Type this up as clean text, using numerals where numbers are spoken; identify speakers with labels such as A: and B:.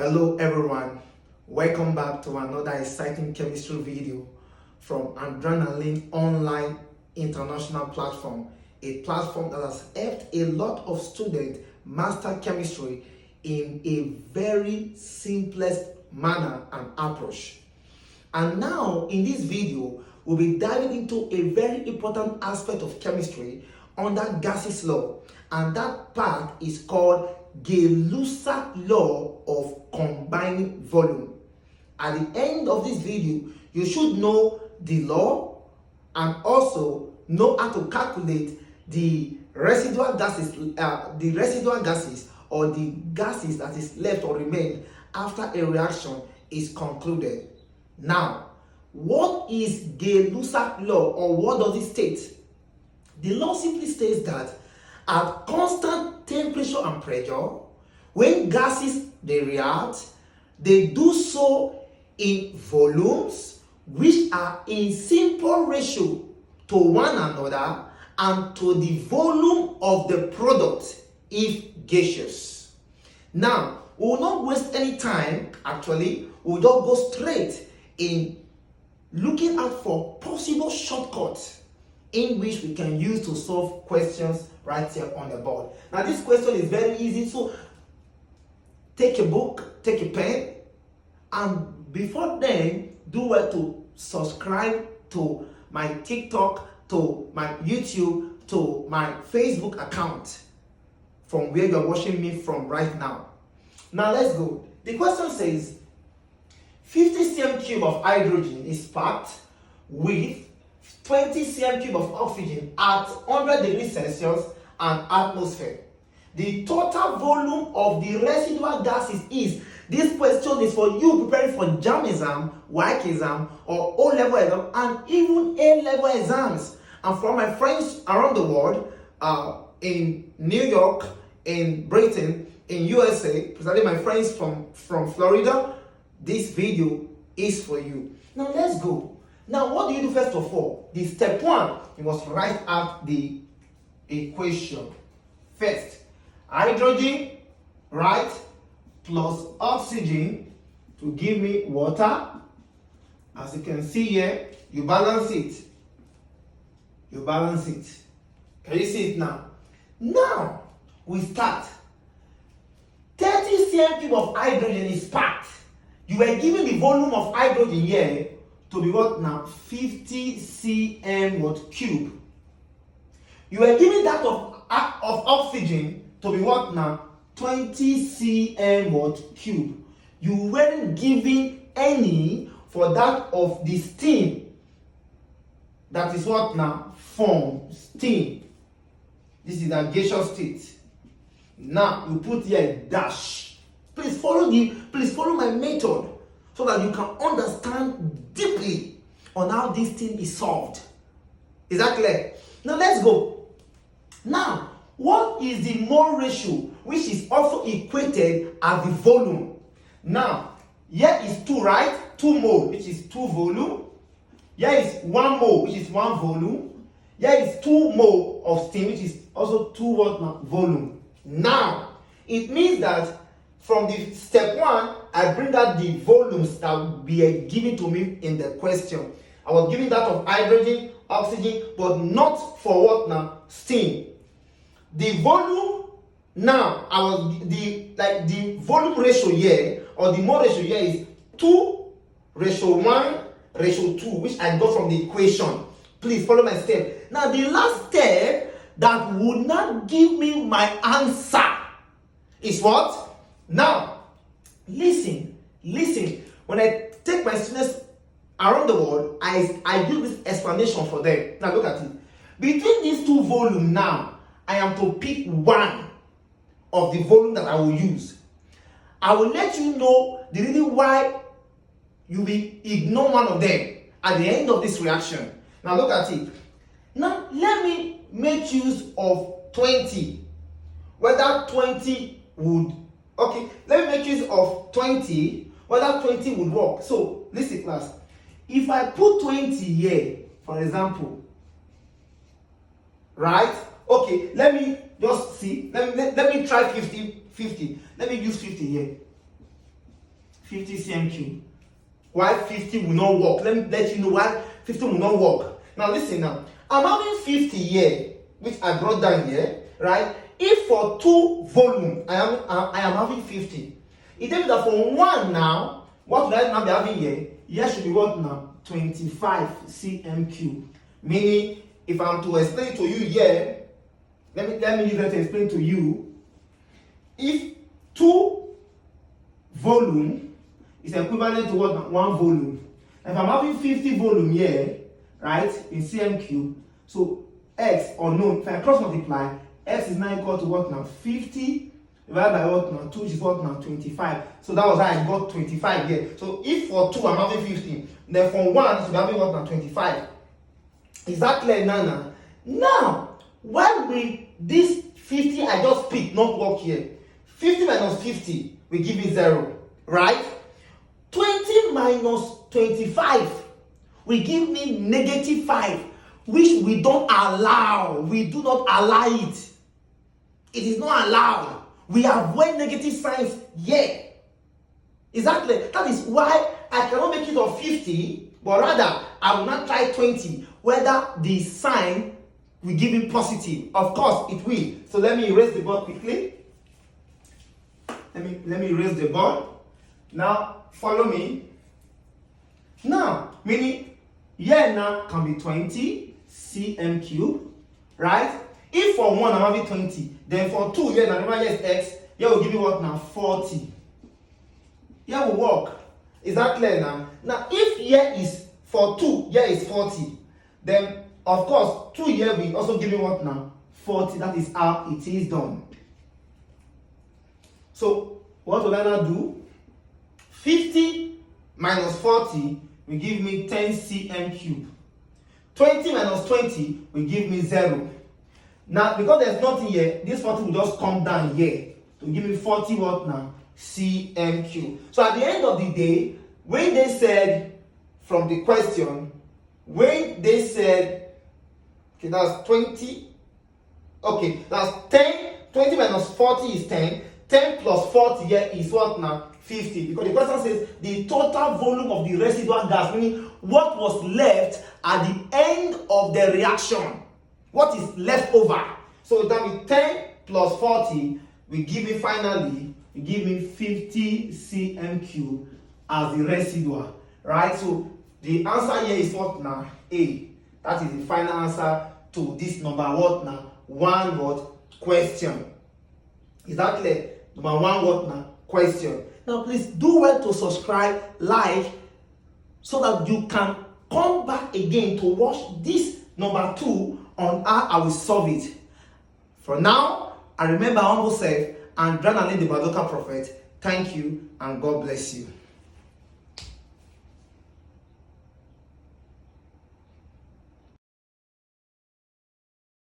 A: Hello everyone, welcome back to another exciting chemistry video from Adrenaline Online International Platform, a platform that has helped a lot of students master chemistry in a very simplest manner and approach. And now in this video, we'll be diving into a very important aspect of chemistry under gases law, and that part is called Gay-Lussac law of combining volume. At the end of this video, you should know the law and also know how to calculate the residual gases, or the gases that is left or remain after a reaction is concluded. Now, what is Gay-Lussac law, or what does it state? The law simply states that at constant temperature and pressure, when gases they react, they do so in volumes which are in simple ratio to one another and to the volume of the product if gaseous. Now, we will not waste any time. Actually, we will just go straight in looking out for possible shortcuts in which we can use to solve questions right here on the board. Now, this question is very easy, so take a book, take a pen, and before then, do well to subscribe to my TikTok, to my YouTube, to my Facebook account from where you're watching me from right now. Now, let's go. The question says 50 cm cube of hydrogen is packed with 20 cm cube of oxygen at 100 degrees Celsius and atmosphere. The total volume of the residual gases is. This question is for you preparing for JAMB exam, WAEC exam, or O-level exam, and even A-level exams. And for my friends around the world, in New York, in Britain, in USA, particularly my friends from Florida, this video is for you. Now let's go. Now, what do you do first of all? The step one, you must write out the equation. First, hydrogen, right, plus oxygen to give me water. As you can see here, you balance it. You balance it. Can you see it now? Now, we start. 30 cm cube of hydrogen is packed. You were given the volume of hydrogen here to be what now? 50 cm what cube. You are given that of oxygen to be what now? 20 cm what cube. You weren't given any for that of the steam. That is what now? Form steam. This is a gaseous state. Now you put here a dash. Please follow my method, so that you can understand deeply on how this thing is solved. Is that clear? Now let's go. Now, what is the mole ratio, which is also equated as the volume? Now, here is 2, right? 2 mole, which is 2 volume. Here is 1 mole, which is 1 volume. Here is 2 mole of steam, which is also 2 what now? Volume. Now, it means that from the step 1, I bring out the volumes that will be given to me in the question. I was given that of hydrogen, oxygen, but not for what now? Steam. The volume now, the volume ratio here, or the mole ratio here is 2:1:2, which I got from the equation. Please follow my step. Now, the last step that would not give me my answer is what? Now, listen. When I take my students around the world, I do this explanation for them. Now, look at it. Between these 2 volumes now, I am to pick one of the volume that I will use. I will let you know the reason why you will ignore one of them at the end of this reaction. Now, look at it. Now, let me make use of 20. Whether 20 would... Okay, let me make use of 20, whether 20 would work. So, listen class. If I put 20 here, for example, right? Okay, let me just see. Let me try 50. Let me use 50 here. 50 cm cube. Why 50 will not work? Let me let you know why 50 will not work. Now listen now. I'm having 50 here, which I brought down here, right? If for 2 volume, I am having 50. It tells me that for 1 now, what will I now be having here? Here should be what now? 25 cm cube. Meaning, if I'm to explain to you here, let me use that to explain to you. If 2 volume is equivalent to what now? 1 volume. If I'm having 50 volume here, right, in cm cube, so x unknown, if I cross multiply, x is now equal to what now? 50 divided by what now? 2 is what now? 25. So that was how I got 25 here. So if for 2 I'm having 50, then for 1 it should be having what now? 25. Is that clear now? Now, why will this 50 I just picked not work here? 50 minus 50 will give me 0, right? 20 minus 25 will give me negative 5, which we don't allow. We do not allow it. It is not allowed. We avoid negative signs here. Exactly. That is why I cannot make it of 50, but rather I will not try 20, whether the sign will give me positive. Of course, it will. So let me erase the board quickly. Let me erase the board. Now, follow me. Now, meaning here now can be 20 cm cube, right? If for 1 I'm having 20, then for 2 here now, remember here is x, here will give me what now? 40. Here will work. Is that clear now? Now, if here is for 2, here is 40, then of course 2 here will also give me what now? 40. That is how it is done. So what will I now do? 50 minus 40 will give me 10 cm cube. 20 minus 20 will give me 0. Now, because there's nothing here, this 40 will just come down here to give me 40 what now? Cm cube. So at the end of the day, when they said from the question, when they said, okay, that's 20, okay, that's 10, 20 minus 40 is 10, 10 plus 40 here is what now? 50. Because the question says the total volume of the residual gas, meaning what was left at the end of the reaction. What is left over? So that means 10 plus 40 will give me finally, will give me 50 cm cube as the residual. Right? So the answer here is what now? A. That is the final answer to this number what now? 1 word question. Is that clear? Number 1 what now? Question. Now please do well to subscribe, like, so that you can come back again to watch this number 2 on how I will solve it. For now, I remember humble self and adrenaline the Bazuka prophet. Thank you and God bless you.